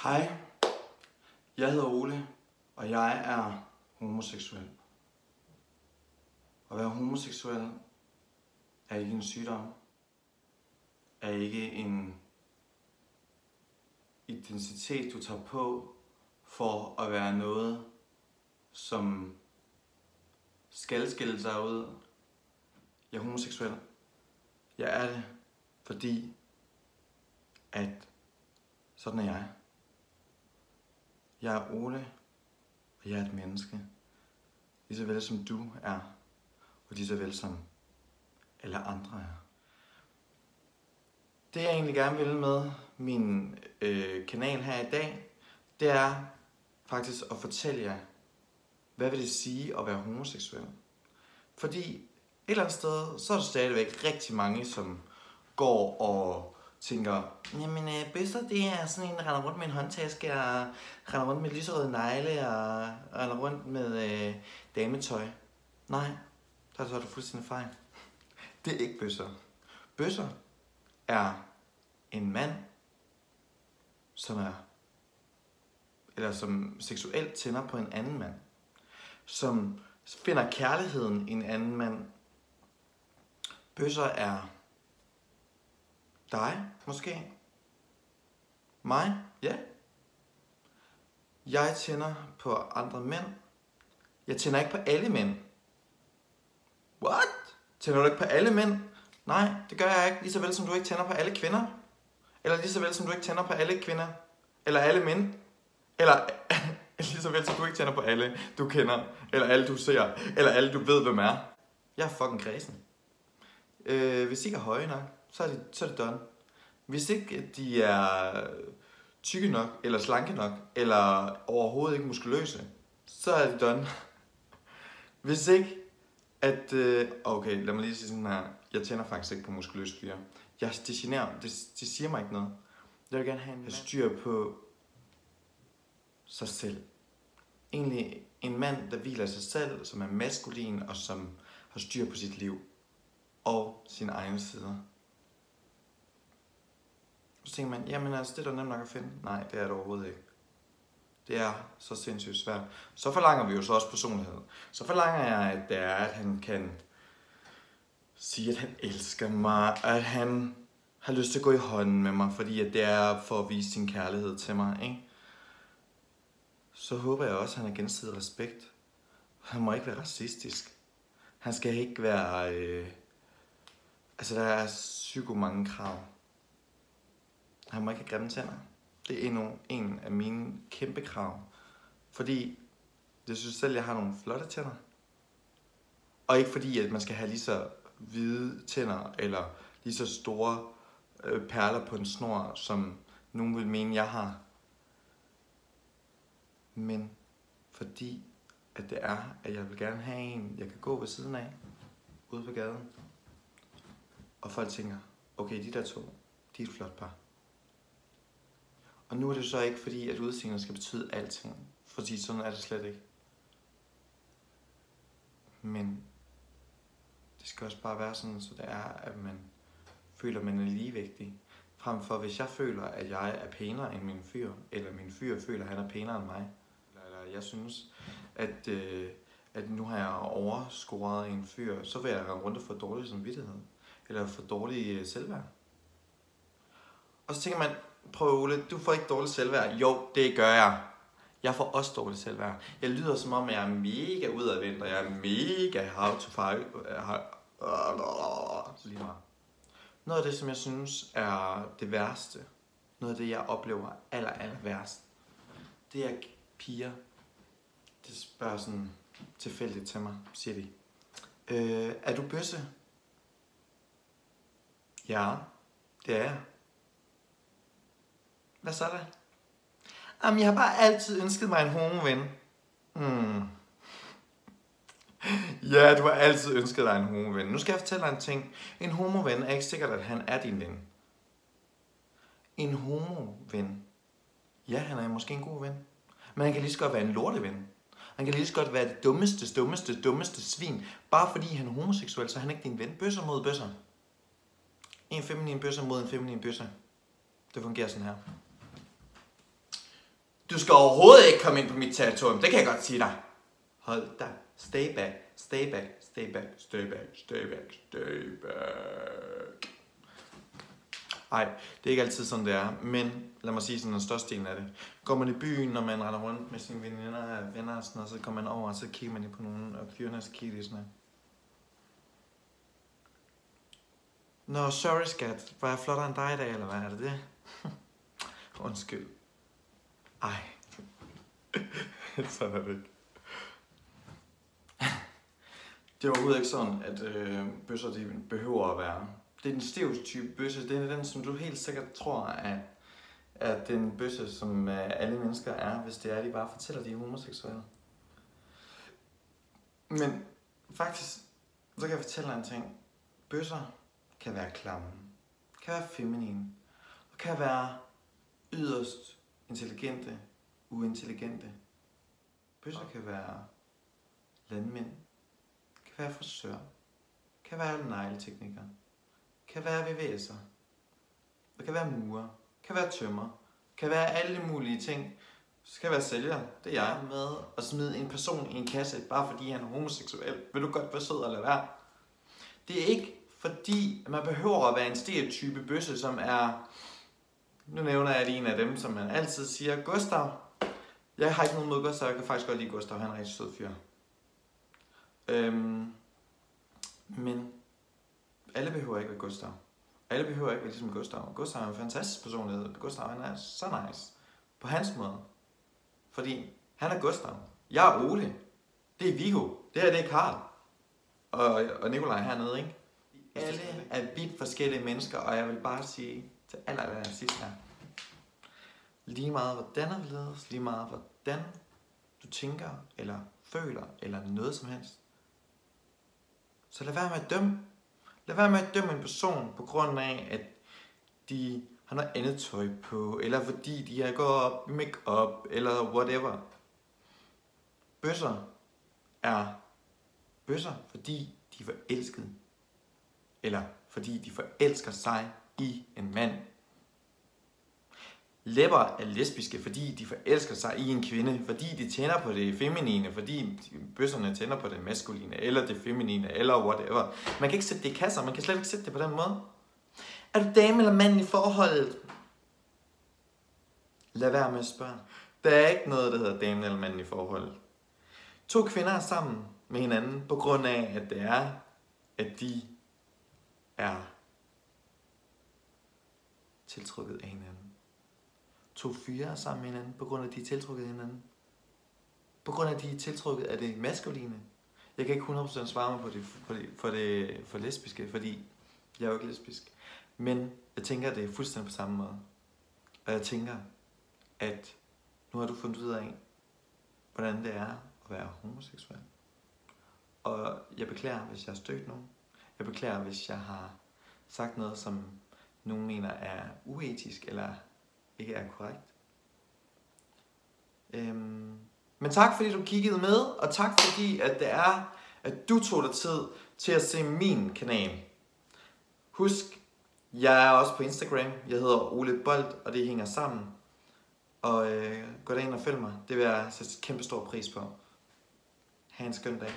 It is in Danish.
Hej, jeg hedder Ole, og jeg er homoseksuel. At være homoseksuel er ikke en sygdom, er ikke en identitet, du tager på for at være noget, som skal skille sig ud. Jeg er homoseksuel. Jeg er det, fordi at sådan er jeg. Jeg er Ole, og jeg er et menneske. Lige så vel som du er, og lige så vel som alle andre er. Det jeg egentlig gerne vil med min kanal her i dag, det er faktisk at fortælle jer, hvad vil det sige at være homoseksuel. Fordi et eller andet sted, så er der stadigvæk rigtig mange, som går og tænker, jamen bøsser, det er sådan en, der render rundt med en håndtaske, og render rundt med lyserøde negle, og render rundt med dametøj. Nej, der er du fuldstændig fejl. Det er ikke bøsser. Bøsser er en mand, som seksuelt tænder på en anden mand. Som finder kærligheden i en anden mand. Bøsser er dig, måske. Mig, ja. Jeg tænder på andre mænd. Jeg tænder ikke på alle mænd. What? Tænder du ikke på alle mænd? Nej, det gør jeg ikke. Lige så vel som du ikke tænder på alle kvinder. Eller lige så vel som du ikke tænder på alle kvinder. Eller alle mænd. Eller lige så vel som du ikke tænder på alle du kender. Eller alle du ser. Eller alle du ved hvem er. Jeg er fucking kredsen. Hvis de ikke er høje nok, så er det done. Hvis ikke de er tykke nok, eller slanke nok, eller overhovedet ikke muskuløse, så er det done. Hvis ikke, at... okay, lad mig lige sige sådan her. Jeg tænder faktisk ikke på muskuløse fyre. Det generer, det siger mig ikke noget. Jeg vil gerne have en styr på sig selv. Egentlig en mand, der hviler sig selv, som er maskulin, og som har styr på sit liv. Og sine egne sider. Så tænker man, jamen altså, det er da nemt nok at finde. Nej, det er det overhovedet ikke. Det er så sindssygt svært. Så forlanger vi jo så også personlighed. Så forlanger jeg, at han kan sige, at han elsker mig, at han har lyst til at gå i hånden med mig, fordi at det er for at vise sin kærlighed til mig, ikke? Så håber jeg også, at han har gensidig respekt. Han må ikke være racistisk. Han skal ikke være... Altså, der er psyko mange krav. Han må ikke have grimme tænder. Det er endnu en af mine kæmpe krav. Fordi jeg synes selv, jeg har nogle flotte tænder. Og ikke fordi, at man skal have lige så hvide tænder, eller lige så store perler på en snor, som nogen vil mene, jeg har. Men fordi, at det er, at jeg vil gerne have en, jeg kan gå ved siden af, ude på gaden. Og folk tænker, okay, de der to, de er et flot par. Og nu er det så ikke fordi, at udseendet skal betyde alting. Fordi sådan er det slet ikke. Men det skal også bare være sådan, så det er, at man føler, at man er ligevægtig. Frem for, hvis jeg føler, at jeg er pænere end min fyr, eller min fyr føler, at han er pænere end mig. Eller jeg synes, at nu har jeg overscoret en fyr, så vil jeg rende rundt og få dårlig samvittighed. Eller få dårlig selvværd. Og så tænker man, prøv Ole, du får ikke dårligt selvværd. Jo, det gør jeg. Jeg får også dårligt selvværd. Jeg lyder som om, jeg er mega udadvendt, og jeg er mega how to fight. Noget af det, som jeg synes er det værste, noget af det, jeg oplever aller værst, det er piger. Det spørger sådan tilfældigt til mig, siger de. Er du bøsse? Ja, det er jeg. Hvad så da? Jamen, jeg har bare altid ønsket mig en homoven. Ja, du har altid ønsket dig en homoven. Nu skal jeg fortælle dig en ting. En homoven er ikke sikkert, at han er din ven. En homoven, ja, han er måske en god ven. Men han kan lige så godt være en lorteven. Han kan lige så godt være det dummeste svin. Bare fordi han er homoseksuel, så er han ikke din ven. Bøsser mod bøsser. En feminin bøsser mod en feminin bøsser. Det fungerer sådan her. Du skal overhovedet ikke komme ind på mit territorium, det kan jeg godt sige dig. Hold da. Stay back, stay back, stay back, stay back, stay back, stay back. Ej, det er ikke altid sådan, det er. Men lad mig sige sådan den største del af det. Går man i byen, når man render rundt med sine venner og sådan noget, så kommer man over, og så kigger man på nogle af fyrene, og så kigger de sådan her. Nå, sorry skat. Var jeg flottere end dig i dag, eller hvad er det det? Undskyld. Ej. Sådan er det ikke. Det er overhovedet ikke sådan, at bøsser de behøver at være. Det er den stereotype bøsse. Det er den, som du helt sikkert tror, at den bøsse, som alle mennesker er, hvis det er, de bare fortæller, de er homoseksuelle. Men faktisk, så kan jeg fortælle dig en ting. Bøsser kan være klamme, kan være feminine, og kan være yderst intelligente, uintelligente. Bøsser kan være landmænd, kan være frisør, kan være negletekniker, kan være VVS'er, der kan være murer, kan være tømrer, kan være alle mulige ting. Så kan være sælger, det er jeg, med at smide en person i en kasse, bare fordi han er homoseksuel. Vil du godt være sød og lade være? Det er ikke fordi, man behøver at være en stereotype bøsse, som er... Nu nævner jeg en af dem, som man altid siger, Gustav. Jeg har ikke nogen mod Gustav, jeg kan faktisk godt lide Gustav, han er en rigtig sød fyr. Men alle behøver ikke være Gustav. Alle behøver ikke være ligesom Gustav. Gustav er en fantastisk personlighed. Gustav, han er så nice. På hans måde. Fordi han er Gustav. Jeg er Ole. Det er Viggo. Det her, det er Karl. Og Nikolaj hernede, ikke? Alle er vidt forskellige mennesker, og jeg vil bare sige til aller sidst her. Lige meget hvordan er ledes, lige meget hvordan du tænker, eller føler, eller noget som helst. Så lad være med at dømme. Lad være med at dømme en person på grund af, at de har noget andet tøj på, eller fordi de har gået op i make-up, eller whatever. Bøsser er bøsser, fordi de er forelskede. Eller fordi de forelsker sig i en mand. Læpper er lesbiske, fordi de forelsker sig i en kvinde, fordi de tænder på det feminine, fordi bøsserne tænder på det maskuline, eller det feminine, eller whatever. Man kan ikke sætte det i kasser, man kan slet ikke sætte det på den måde. Er du dame eller mand i forholdet? Lad være med at spørge. Der er ikke noget, der hedder dame eller mand i forholdet. To kvinder er sammen med hinanden, på grund af, at det er, at de er tiltrukket af hinanden. To fyre er sammen med hinanden, på grund af, at de er tiltrukket af hinanden. På grund af, at de er tiltrukket af det maskuline. Jeg kan ikke 100% svare mig på lesbiske, fordi jeg er jo ikke lesbisk. Men jeg tænker, at det er fuldstændig på samme måde. Og jeg tænker, at nu har du fundet ud af, hvordan det er at være homoseksuel. Og jeg beklager, hvis jeg har stødt nogen. Jeg beklager, hvis jeg har sagt noget, som nogen mener er uetisk, eller ikke er korrekt. Men tak fordi du kiggede med, og tak fordi at det er, at du tog dig tid til at se min kanal. Husk, jeg er også på Instagram. Jeg hedder Ole Bold, og det hænger sammen. Og gå derind og følg mig. Det vil jeg sætte kæmpe stor pris på. Ha' en skøn dag.